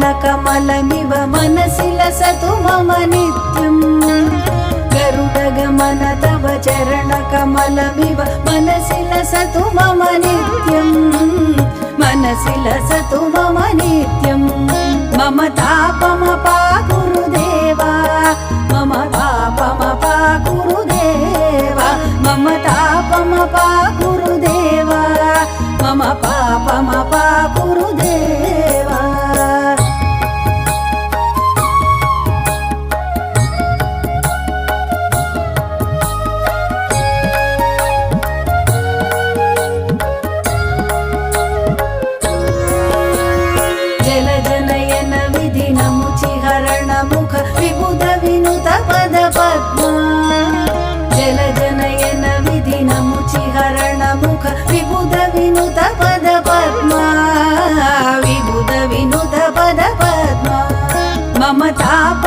चरणकमलमिव मनसि लसतु मम नित्यम् गरुडगमन तव चरणकमलमिव मनसि लसतु मम नित्यम् मनसि लसतु मम नित्यम् मम तापमपा गुरुदेवा मम तापमपा गुरुदेवा मम तापमपा गुरुदेवा मम पापमपा गुरुदेवा जलजनयन विधिनमुचिहरण मुख विबुध विनुत पद पद्मा जलजनयन विधिनमुचिहरण मुख विबुध विनुत पद पद्मा विबुध विनुत पद पद्मा मम ताप